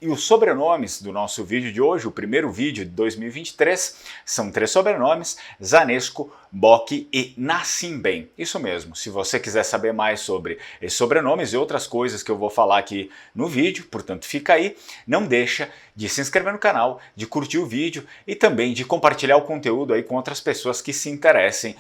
E os sobrenomes do nosso vídeo de hoje, o primeiro vídeo de 2023, são 3 sobrenomes: Zanesco, Bock e Nascimbem. Isso mesmo, se você quiser saber mais sobre esses sobrenomes e outras coisas que eu vou falar aqui no vídeo, portanto fica aí, não deixa de se inscrever no canal, de curtir o vídeo e também de compartilhar o conteúdo aí com outras pessoas que se interessem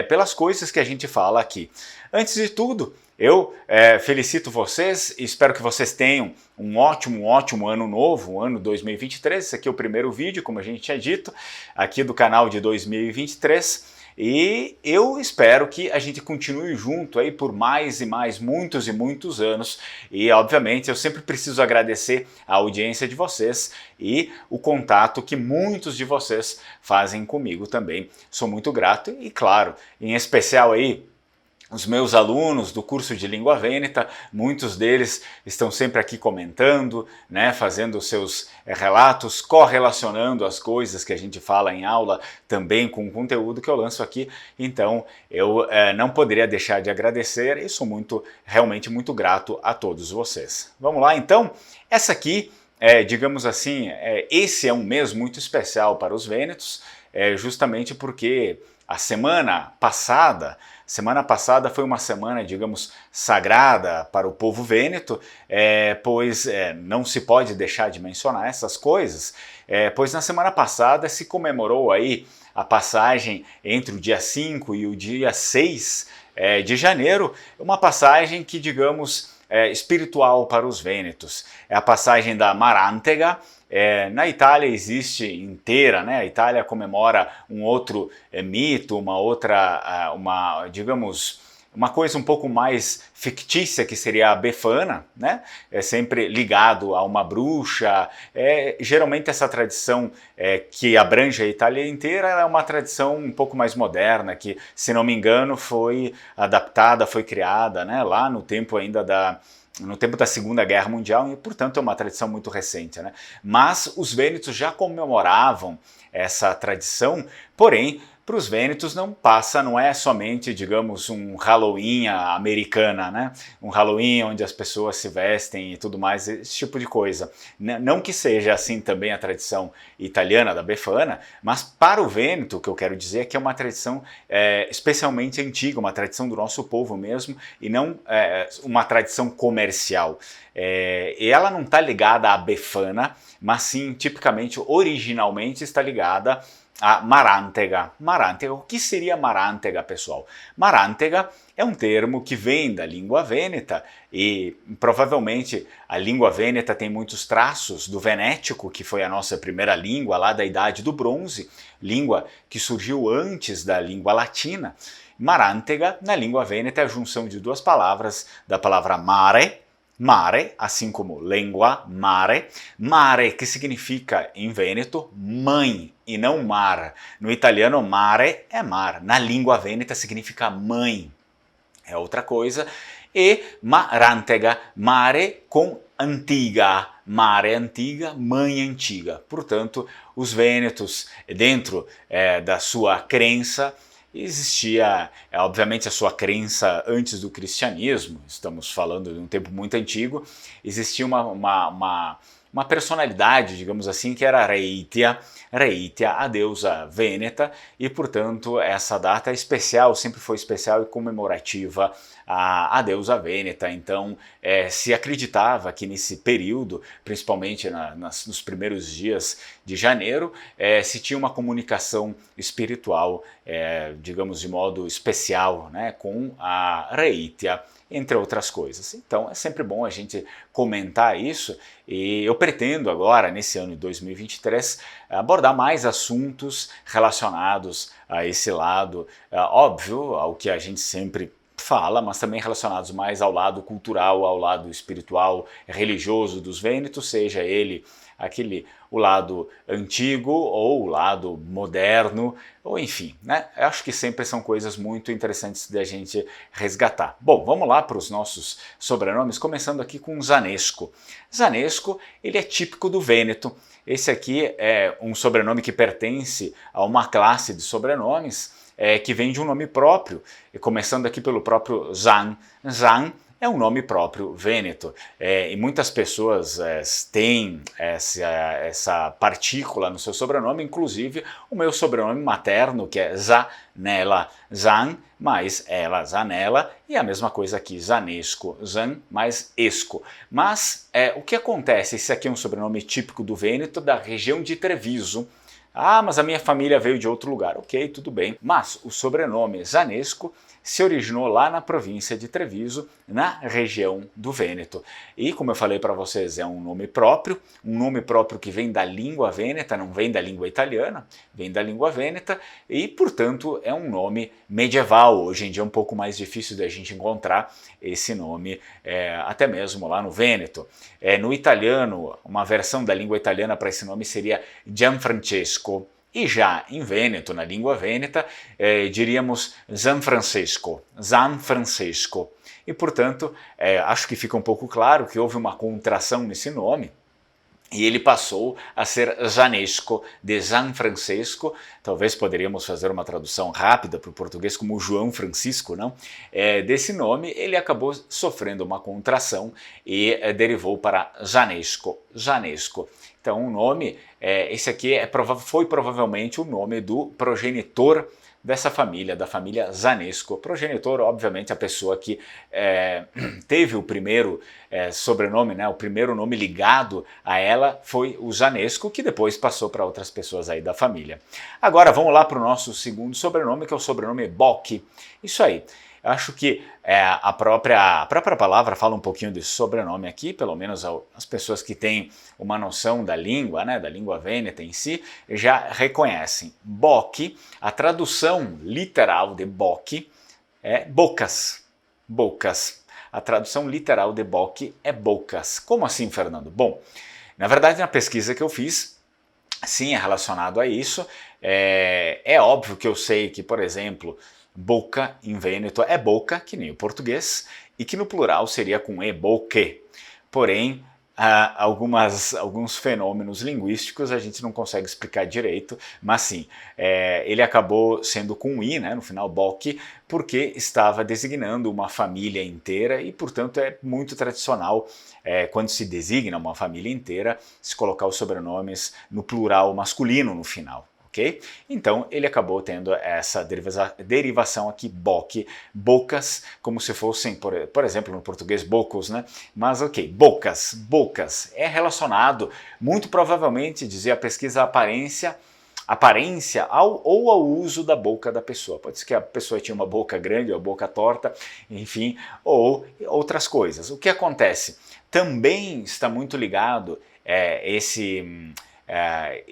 pelas coisas que a gente fala aqui. Antes de tudo, eu felicito vocês e espero que vocês tenham um ótimo ano novo, ano 2023. Esse aqui é o primeiro vídeo, como a gente tinha dito, aqui do canal de 2023. E eu espero que a gente continue junto aí por mais e mais, muitos e muitos anos. E obviamente eu sempre preciso agradecer a audiência de vocês e o contato que muitos de vocês fazem comigo também. Sou muito grato e, claro, em especial aí os meus alunos do curso de Língua Vêneta, muitos deles estão sempre aqui comentando, né, fazendo seus relatos, correlacionando as coisas que a gente fala em aula também com o conteúdo que eu lanço aqui. Então eu não poderia deixar de agradecer e sou realmente muito grato a todos vocês. Vamos lá então? Essa aqui, digamos assim, esse é um mês muito especial para os vênetos, justamente porque a semana passada foi uma semana, digamos, sagrada para o povo vêneto, pois não se pode deixar de mencionar essas coisas, pois na semana passada se comemorou aí a passagem entre o dia 5 e o dia 6 de janeiro, uma passagem que, digamos, espiritual para os vênetos. É a passagem da Marantega. Na Itália existe inteira, né? A Itália comemora um outro mito, digamos, uma coisa um pouco mais fictícia, que seria a Befana, né? É sempre ligado a uma bruxa. Geralmente essa tradição que abrange a Itália inteira é uma tradição um pouco mais moderna, que, se não me engano, foi adaptada, foi criada, né, lá no tempo ainda no tempo da Segunda Guerra Mundial, e portanto é uma tradição muito recente, né? Mas os vênetos já comemoravam essa tradição, porém para os vênetos não é somente, digamos, um Halloween americana, né? Um Halloween onde as pessoas se vestem e tudo mais, esse tipo de coisa. Não que seja assim também a tradição italiana da Befana, mas para o vêneto, o que eu quero dizer é que é uma tradição especialmente antiga, uma tradição do nosso povo mesmo, e não uma tradição comercial. E ela não está ligada à Befana, mas sim, tipicamente, originalmente está ligada a Marantega. Marantega, o que seria Marantega, pessoal? Marantega é um termo que vem da língua vêneta e provavelmente a língua vêneta tem muitos traços do venético, que foi a nossa primeira língua lá da Idade do Bronze, língua que surgiu antes da língua latina. Marantega, na língua vêneta, é a junção de duas palavras, da palavra mare, assim como língua, mare que significa em vêneto mãe e não mar. No italiano mare é mar, na língua vêneta significa mãe, é outra coisa. E Marantega, mare com antiga, mare antiga, mãe antiga. Portanto, os vênetos, dentro da sua crença, existia, obviamente, a sua crença antes do cristianismo, estamos falando de um tempo muito antigo, existia uma personalidade, digamos assim, que era Reitia, a deusa vêneta, e portanto essa data é especial, sempre foi especial e comemorativa a deusa vêneta. Então se acreditava que nesse período, principalmente nos primeiros dias de janeiro, se tinha uma comunicação espiritual, digamos de modo especial, né, com a Reitia, entre outras coisas. Então é sempre bom a gente comentar isso, e eu pretendo agora, nesse ano de 2023, abordar mais assuntos relacionados a esse lado, óbvio, ao que a gente sempre fala, mas também relacionados mais ao lado cultural, ao lado espiritual, religioso dos vênetos, seja ele o lado antigo ou o lado moderno, ou enfim, né? Eu acho que sempre são coisas muito interessantes da gente resgatar. Bom, vamos lá para os nossos sobrenomes, começando aqui com Zanesco. Zanesco, ele é típico do Vêneto. Esse aqui é um sobrenome que pertence a uma classe de sobrenomes que vem de um nome próprio, começando aqui pelo próprio Zan. Zan é um nome próprio vêneto. E muitas pessoas têm essa partícula no seu sobrenome, inclusive o meu sobrenome materno, que é Zanella, Zan mais ela, Zanella, e a mesma coisa aqui, Zanesco, Zan mais Esco. Mas o que acontece? Esse aqui é um sobrenome típico do Vêneto, da região de Treviso. Ah, mas a minha família veio de outro lugar. Ok, tudo bem. Mas o sobrenome Zanesco se originou lá na província de Treviso, na região do Vêneto. E como eu falei para vocês, é um nome próprio que vem da língua vêneta, não vem da língua italiana, vem da língua vêneta e, portanto, é um nome medieval. Hoje em dia é um pouco mais difícil da gente encontrar esse nome, até mesmo lá no Vêneto. No italiano, uma versão da língua italiana para esse nome seria Gianfrancesco. E já em Vêneto, na língua vêneta, diríamos Zanfrancesco, Zanfrancesco. E, portanto, acho que fica um pouco claro que houve uma contração nesse nome, e ele passou a ser Zanesco, de Zanfrancesco. Talvez poderíamos fazer uma tradução rápida para o português como João Francisco, não? Desse nome, ele acabou sofrendo uma contração e derivou para Zanesco, Zanesco. Então o nome, esse aqui foi provavelmente o nome do progenitor dessa família, da família Zanesco. Progenitor, obviamente, a pessoa que teve o primeiro sobrenome, né, o primeiro nome ligado a ela foi o Zanesco, que depois passou para outras pessoas aí da família. Agora vamos lá para o nosso segundo sobrenome, que é o sobrenome Bocchi. Isso aí. Acho que a própria palavra fala um pouquinho desse sobrenome aqui, pelo menos as pessoas que têm uma noção da língua, né, da língua vêneta em si, já reconhecem. Bocchi, a tradução literal de Bocchi é bocas, bocas. A tradução literal de Bocchi é bocas. Como assim, Fernando? Bom, na verdade, na pesquisa que eu fiz, sim, é relacionado a isso. É óbvio que eu sei que, por exemplo, boca em vêneto é boca, que nem o português, e que no plural seria com e, boque. Porém, alguns fenômenos linguísticos a gente não consegue explicar direito, mas sim, ele acabou sendo com i, né, no final boque, porque estava designando uma família inteira e, portanto, é muito tradicional quando se designa uma família inteira se colocar os sobrenomes no plural masculino no final. Okay? Então ele acabou tendo essa derivação aqui, boque, bocas, como se fossem, por exemplo, no português, bocos, né? Mas ok, bocas, bocas, é relacionado, muito provavelmente, dizia a pesquisa, aparência ou ao uso da boca da pessoa. Pode ser que a pessoa tinha uma boca grande ou a boca torta, enfim, ou outras coisas. O que acontece? Também está muito ligado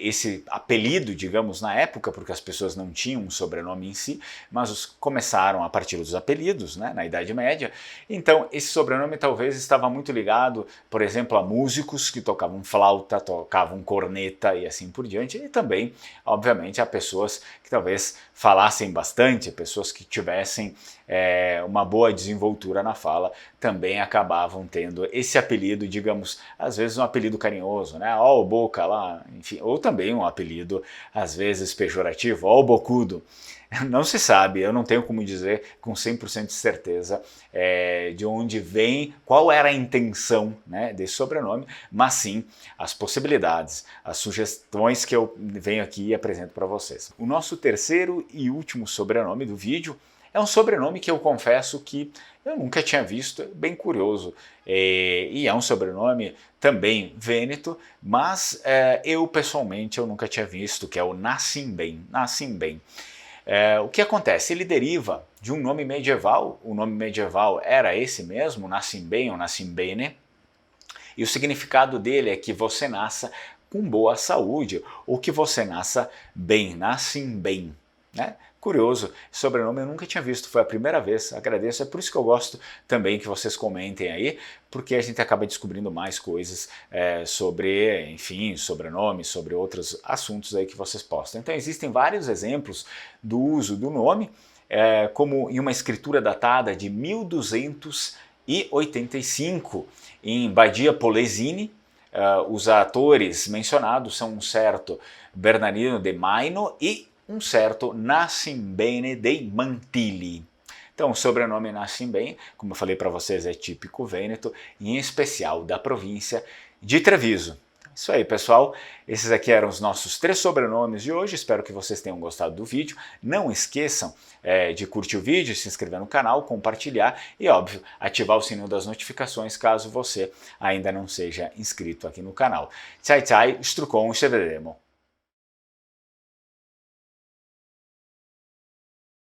esse apelido, digamos, na época, porque as pessoas não tinham um sobrenome em si, mas começaram a partir dos apelidos, né, na Idade Média. Então, esse sobrenome talvez estava muito ligado, por exemplo, a músicos que tocavam flauta, tocavam corneta e assim por diante, e também, obviamente, a pessoas que talvez falassem bastante, pessoas que tivessem uma boa desenvoltura na fala, também acabavam tendo esse apelido, digamos, às vezes um apelido carinhoso, né? Ó o boca lá, enfim, ou também um apelido, às vezes pejorativo, ó o bocudo. Não se sabe, eu não tenho como dizer com 100% de certeza de onde vem, qual era a intenção, né, desse sobrenome, mas sim as possibilidades, as sugestões que eu venho aqui e apresento para vocês. O nosso terceiro e último sobrenome do vídeo é um sobrenome que eu confesso que eu nunca tinha visto, é bem curioso, e é um sobrenome também vêneto, mas eu pessoalmente eu nunca tinha visto, que é o Nascimbem. Nascimbem. O que acontece? Ele deriva de um nome medieval, o nome medieval era esse mesmo, Nascimbem ou Nascimbene, e o significado dele é que você nasça com boa saúde, ou que você nasça bem, Nascimbem, né? Curioso, sobrenome eu nunca tinha visto, foi a primeira vez, agradeço, é por isso que eu gosto também que vocês comentem aí, porque a gente acaba descobrindo mais coisas sobre, enfim, sobrenomes, sobre outros assuntos aí que vocês postam. Então existem vários exemplos do uso do nome, como em uma escritura datada de 1285, em Badia Polesine. Os atores mencionados são um certo Bernardino de Maino e um certo Nascimbene dei Mantilli. Então o sobrenome Nascimbem, como eu falei para vocês, é típico vêneto, em especial da província de Treviso. Isso aí, pessoal. Esses aqui eram os nossos 3 sobrenomes de hoje. Espero que vocês tenham gostado do vídeo. Não esqueçam de curtir o vídeo, se inscrever no canal, compartilhar e, óbvio, ativar o sininho das notificações caso você ainda não seja inscrito aqui no canal. Tchau, tchau, strukon, ci vedremo.